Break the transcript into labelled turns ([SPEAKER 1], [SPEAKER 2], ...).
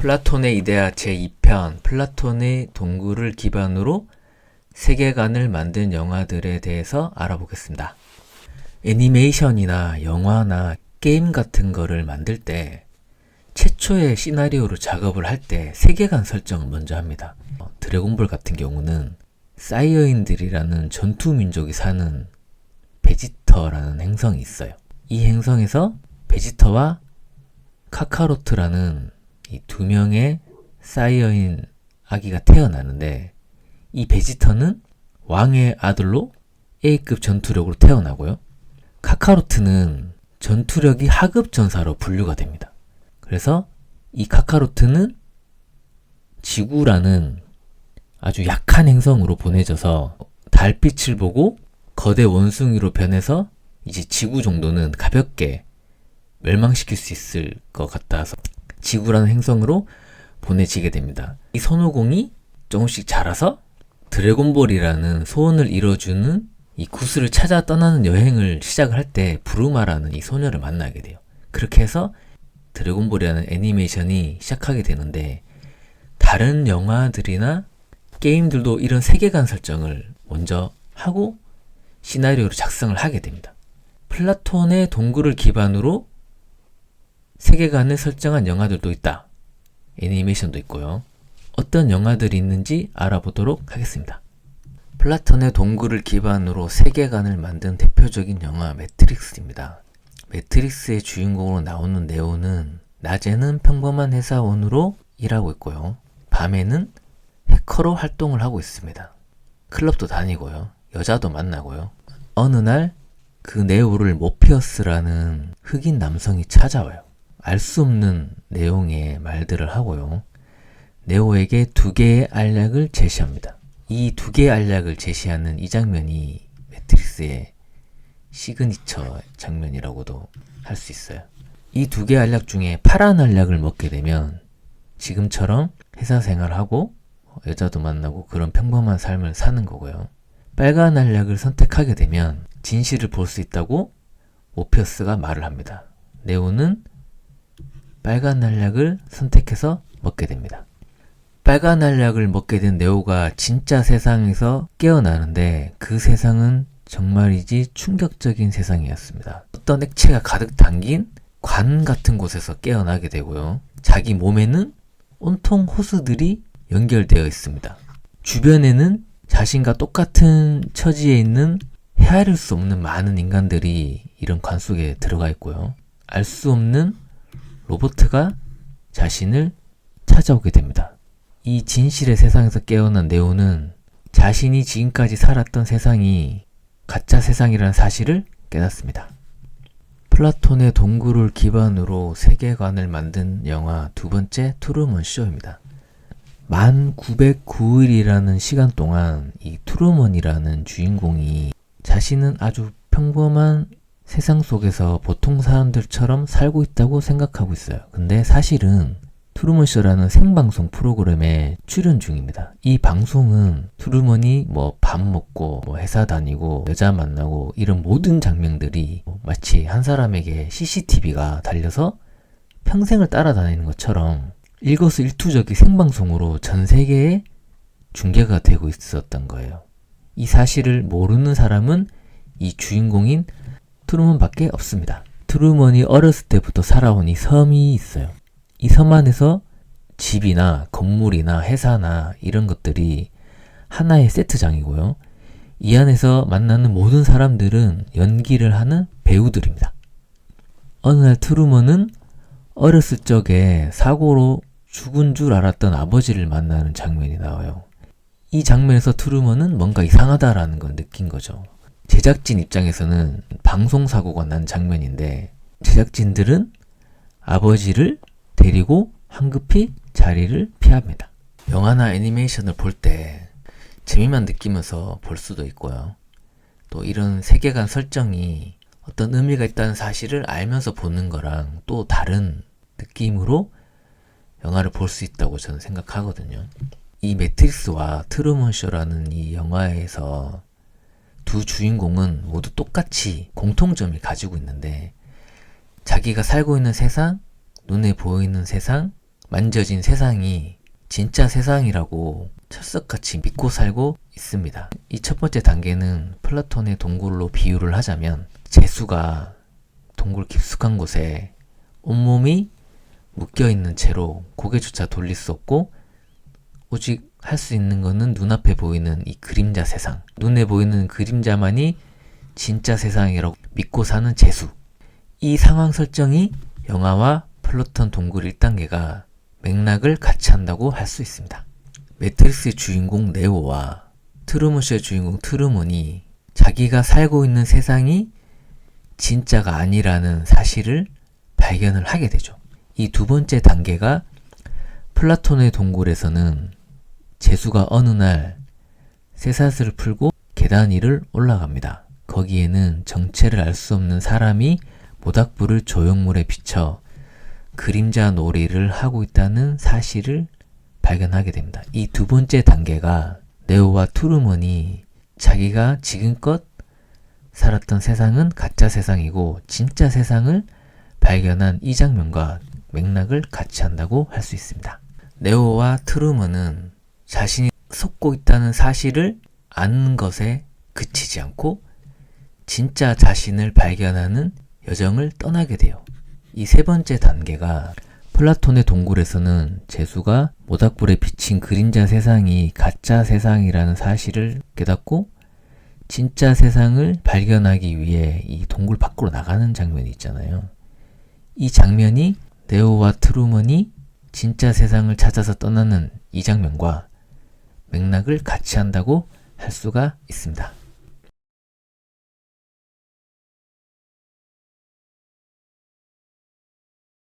[SPEAKER 1] 플라톤의 이데아 제2편 플라톤의 동굴을 기반으로 세계관을 만든 영화들에 대해서 알아보겠습니다. 애니메이션이나 영화나 게임 같은 거를 만들 때 최초의 시나리오로 작업을 할 때 세계관 설정을 먼저 합니다. 드래곤볼 같은 경우는 사이어인들이라는 전투 민족이 사는 베지터라는 행성이 있어요. 이 행성에서 베지터와 카카로트라는 이 두 명의 사이어인 아기가 태어나는데, 이 베지터는 왕의 아들로 A급 전투력으로 태어나고요. 카카로트는 전투력이 하급 전사로 분류가 됩니다. 그래서 이 카카로트는 지구라는 아주 약한 행성으로 보내져서 달빛을 보고 거대 원숭이로 변해서 이제 지구 정도는 가볍게 멸망시킬 수 있을 것 같아서 지구라는 행성으로 보내지게 됩니다. 이 손오공이 조금씩 자라서 드래곤볼이라는 소원을 이뤄주는 이 구슬을 찾아 떠나는 여행을 시작을 할 때 부루마라는 이 소녀를 만나게 돼요. 그렇게 해서 드래곤볼이라는 애니메이션이 시작하게 되는데, 다른 영화들이나 게임들도 이런 세계관 설정을 먼저 하고 시나리오를 작성을 하게 됩니다. 플라톤의 동굴을 기반으로 세계관을 설정한 영화들도 있다. 애니메이션도 있고요. 어떤 영화들이 있는지 알아보도록 하겠습니다. 플라톤의 동굴을 기반으로 세계관을 만든 대표적인 영화 매트릭스입니다. 매트릭스의 주인공으로 나오는 네오는 낮에는 평범한 회사원으로 일하고 있고요. 밤에는 해커로 활동을 하고 있습니다. 클럽도 다니고요. 여자도 만나고요. 어느 날 그 네오를 모피어스라는 흑인 남성이 찾아와요. 알 수 없는 내용의 말들을 하고요. 네오에게 2개의 알약을 제시합니다. 이 2개의 알약을 제시하는 이 장면이 매트릭스의 시그니처 장면이라고도 할 수 있어요. 이 2개의 알약 중에 파란 알약을 먹게 되면 지금처럼 회사 생활하고 여자도 만나고 그런 평범한 삶을 사는 거고요. 빨간 알약을 선택하게 되면 진실을 볼 수 있다고 모피어스가 말을 합니다. 네오는 빨간 알약을 선택해서 먹게 됩니다. 빨간 알약을 먹게 된 네오가 진짜 세상에서 깨어나는데, 그 세상은 정말이지 충격적인 세상이었습니다. 어떤 액체가 가득 담긴 관 같은 곳에서 깨어나게 되고요. 자기 몸에는 온통 호수들이 연결되어 있습니다. 주변에는 자신과 똑같은 처지에 있는 헤아릴 수 없는 많은 인간들이 이런 관 속에 들어가 있고요. 알 수 없는 로봇가 자신을 찾아오게 됩니다. 이 진실의 세상에서 깨어난 네오는 자신이 지금까지 살았던 세상이 가짜 세상이라는 사실을 깨닫습니다. 플라톤의 동굴을 기반으로 세계관을 만든 영화 두 번째 트루먼 쇼입니다. 1909일이라는 시간 동안 이 트루먼이라는 주인공이 자신은 아주 평범한 세상 속에서 보통 사람들처럼 살고 있다고 생각하고 있어요. 근데 사실은 트루먼쇼라는 생방송 프로그램에 출연 중입니다. 이 방송은 트루먼이 밥 먹고 회사 다니고 여자 만나고 이런 모든 장면들이 마치 한 사람에게 CCTV가 달려서 평생을 따라다니는 것처럼 일거수일투족이 생방송으로 전 세계에 중계가 되고 있었던 거예요. 이 사실을 모르는 사람은 이 주인공인 트루먼 밖에 없습니다. 트루먼이 어렸을 때부터 살아온 이 섬이 있어요. 이 섬 안에서 집이나 건물이나 회사나 이런 것들이 하나의 세트장이고요. 이 안에서 만나는 모든 사람들은 연기를 하는 배우들입니다. 어느 날 트루먼은 어렸을 적에 사고로 죽은 줄 알았던 아버지를 만나는 장면이 나와요. 이 장면에서 트루먼은 뭔가 이상하다라는 걸 느낀 거죠. 제작진 입장에서는 방송사고가 난 장면인데, 제작진들은 아버지를 데리고 황급히 자리를 피합니다. 영화나 애니메이션을 볼 때 재미만 느끼면서 볼 수도 있고요. 또 이런 세계관 설정이 어떤 의미가 있다는 사실을 알면서 보는 거랑 또 다른 느낌으로 영화를 볼 수 있다고 저는 생각하거든요. 이 매트릭스와 트루먼 쇼라는 이 영화에서 두 주인공은 모두 똑같이 공통점을 가지고 있는데, 자기가 살고 있는 세상, 눈에 보이는 세상, 만져진 세상이 진짜 세상이라고 철석같이 믿고 살고 있습니다. 이 첫 번째 단계는 플라톤의 동굴로 비유를 하자면 재수가 동굴 깊숙한 곳에 온몸이 묶여있는 채로 고개조차 돌릴 수 없고 오직 할 수 있는 것은 눈앞에 보이는 이 그림자 세상, 눈에 보이는 그림자만이 진짜 세상이라고 믿고 사는 재수. 이 상황 설정이 영화와 플라톤 동굴 1단계가 맥락을 같이 한다고 할 수 있습니다. 매트릭스의 주인공 네오와 트루먼쇼의 주인공 트루먼이 자기가 살고 있는 세상이 진짜가 아니라는 사실을 발견을 하게 되죠. 이 두 번째 단계가 플라톤의 동굴에서는 재수가 어느 날 쇠사슬을 풀고 계단 위를 올라갑니다. 거기에는 정체를 알 수 없는 사람이 모닥불을 조형물에 비춰 그림자 놀이를 하고 있다는 사실을 발견하게 됩니다. 이 두 번째 단계가 네오와 트루먼이 자기가 지금껏 살았던 세상은 가짜 세상이고 진짜 세상을 발견한 이 장면과 맥락을 같이 한다고 할 수 있습니다. 네오와 트루먼은 자신이 속고 있다는 사실을 아는 것에 그치지 않고 진짜 자신을 발견하는 여정을 떠나게 돼요. 이 세 번째 단계가 플라톤의 동굴에서는 재수가 모닥불에 비친 그림자 세상이 가짜 세상이라는 사실을 깨닫고 진짜 세상을 발견하기 위해 이 동굴 밖으로 나가는 장면이 있잖아요. 이 장면이 네오와 트루먼이 진짜 세상을 찾아서 떠나는 이 장면과 맥락을 같이 한다고 할 수가 있습니다.